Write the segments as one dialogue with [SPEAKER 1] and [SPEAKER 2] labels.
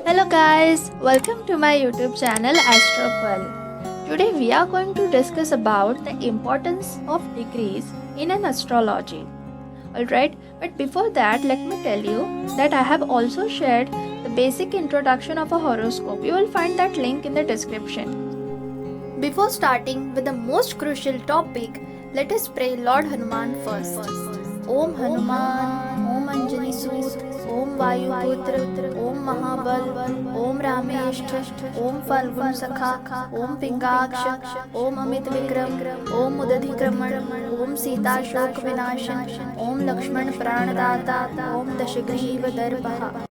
[SPEAKER 1] Hello guys, welcome to my YouTube channel Astropearl. Today we are going to discuss about the importance of degrees in an astrology. Alright, but before that let me tell you that I have also shared the basic introduction of a horoscope. You will find that link in the description. Before starting with the most crucial topic, let us pray Lord Hanuman first. Om Hanuman, Om Anjani Soot, Om Vayuputra, Om Mahabal, Om Rameshth, Om Falgun Sakha, Om Pingaksha, Om Amit Vikram, Om Udadhikraman, Om Sita Shok Vinashan, Om Lakshman Pranadata, Om Dashagriva Darpaha.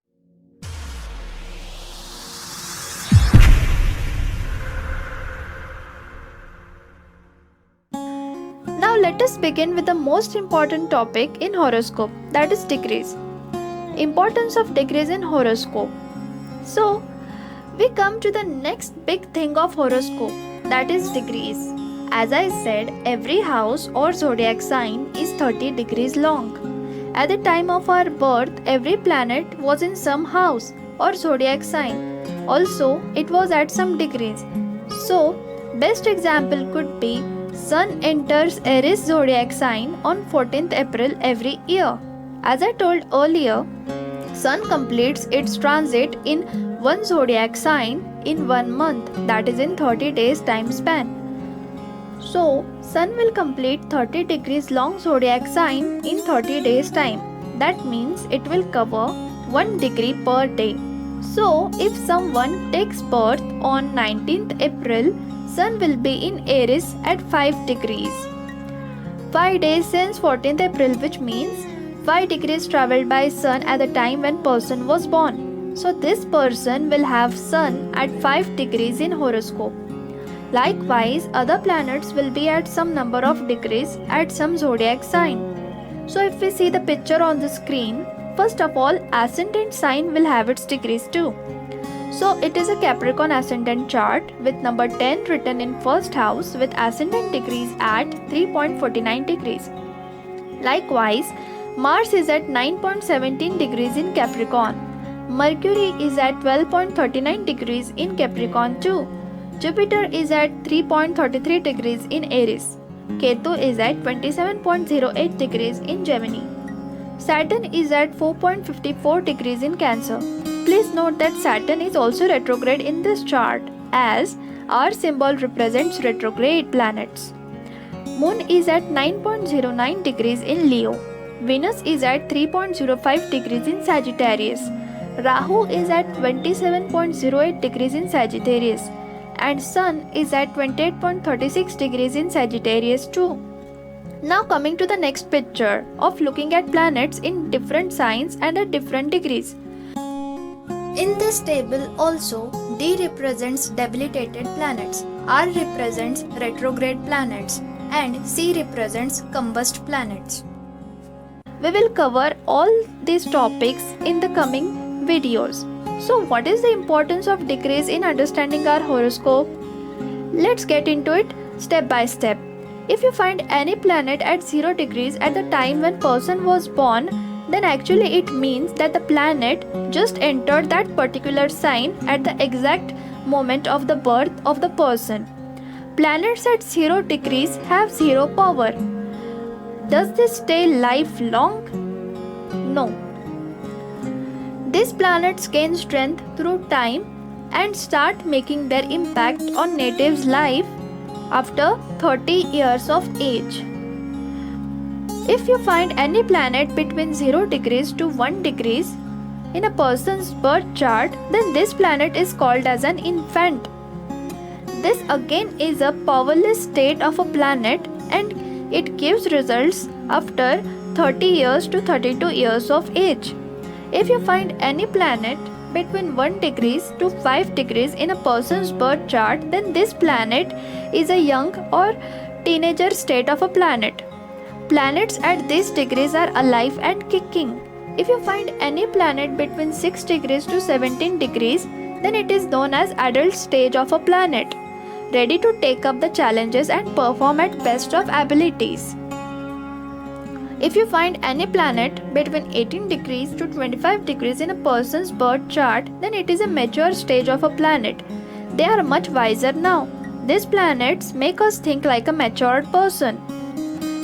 [SPEAKER 1] Now let us begin with the most important topic in horoscope, that is degrees. Importance of degrees in horoscope. So, we come to the next big thing of horoscope, that is degrees. As I said, every house or zodiac sign is 30 degrees long. At the time of our birth, every planet was in some house or zodiac sign. Also, it was at some degrees. So, best example could be Sun enters Aries zodiac sign on 14th April every year. As I told earlier, Sun completes its transit in one zodiac sign in 1 month, that is in 30 days time span. So, Sun will complete 30 degrees long zodiac sign in 30 days time. That means it will cover 1 degree per day. So, if someone takes birth on 19th April, Sun will be in Aries at 5 degrees. 5 days since 14th April, which means 5 degrees travelled by Sun at the time when person was born. So this person will have Sun at 5 degrees in horoscope. Likewise, other planets will be at some number of degrees at some zodiac sign. So if we see the picture on the screen, first of all, ascendant sign will have its degrees too. So it is a Capricorn ascendant chart with number 10 written in first house with ascendant degrees at 3.49 degrees. Likewise, Mars is at 9.17 degrees in Capricorn. Mercury is at 12.39 degrees in Capricorn too. Jupiter is at 3.33 degrees in Aries. Ketu is at 27.08 degrees in Gemini. Saturn is at 4.54 degrees in Cancer. Please note that Saturn is also retrograde in this chart as our symbol represents retrograde planets. Moon is at 9.09 degrees in Leo. Venus is at 3.05 degrees in Sagittarius. Rahu is at 27.08 degrees in Sagittarius. And Sun is at 28.36 degrees in Sagittarius too. Now coming to the next picture of looking at planets in different signs and at different degrees. In this table also, D represents debilitated planets, R represents retrograde planets, and C represents combust planets. We will cover all these topics in the coming videos. So what is the importance of degrees in understanding our horoscope? Let's get into it step by step. If you find any planet at 0 degrees at the time when person was born, then actually it means that the planet just entered that particular sign at the exact moment of the birth of the person. Planets at 0 degrees have 0 power. Does this stay lifelong? No. These planets gain strength through time and start making their impact on natives' life after 30 years of age. If you find any planet between 0 degrees to 1 degrees in a person's birth chart, then this planet is called as an infant. This again is a powerless state of a planet and it gives results after 30 years to 32 years of age. If you find any planet between 1 degrees to 5 degrees in a person's birth chart, then this planet is a young or teenager state of a planet. Planets at these degrees are alive and kicking. If you find any planet between 6 degrees to 17 degrees, then it is known as adult stage of a planet, ready to take up the challenges and perform at best of abilities. If you find any planet between 18 degrees to 25 degrees in a person's birth chart, then it is a mature stage of a planet. They are much wiser now. These planets make us think like a matured person.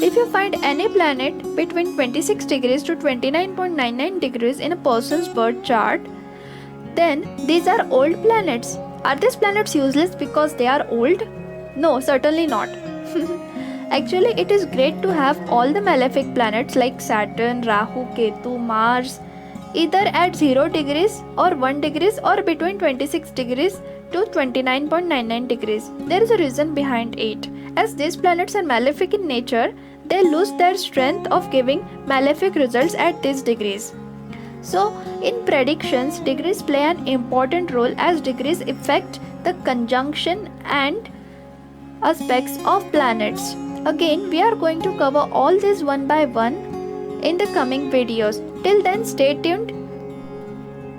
[SPEAKER 1] If you find any planet between 26 degrees to 29.99 degrees in a person's birth chart, then these are old planets. Are these planets useless because they are old? No, certainly not. Actually, it is great to have all the malefic planets like Saturn, Rahu, Ketu, Mars, either at 0 degrees or 1 degrees or between 26 degrees to 29.99 degrees. There is a reason behind it. As these planets are malefic in nature, they lose their strength of giving malefic results at these degrees. So, in predictions, degrees play an important role as degrees affect the conjunction and aspects of planets. Again, we are going to cover all this one by one in the coming videos. Till then, stay tuned.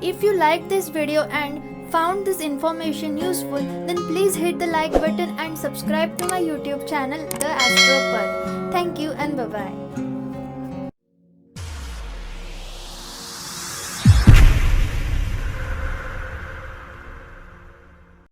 [SPEAKER 1] If you liked this video and found this information useful, then please hit the like button and subscribe to my YouTube channel, The Astro Pearl. Thank you and bye-bye.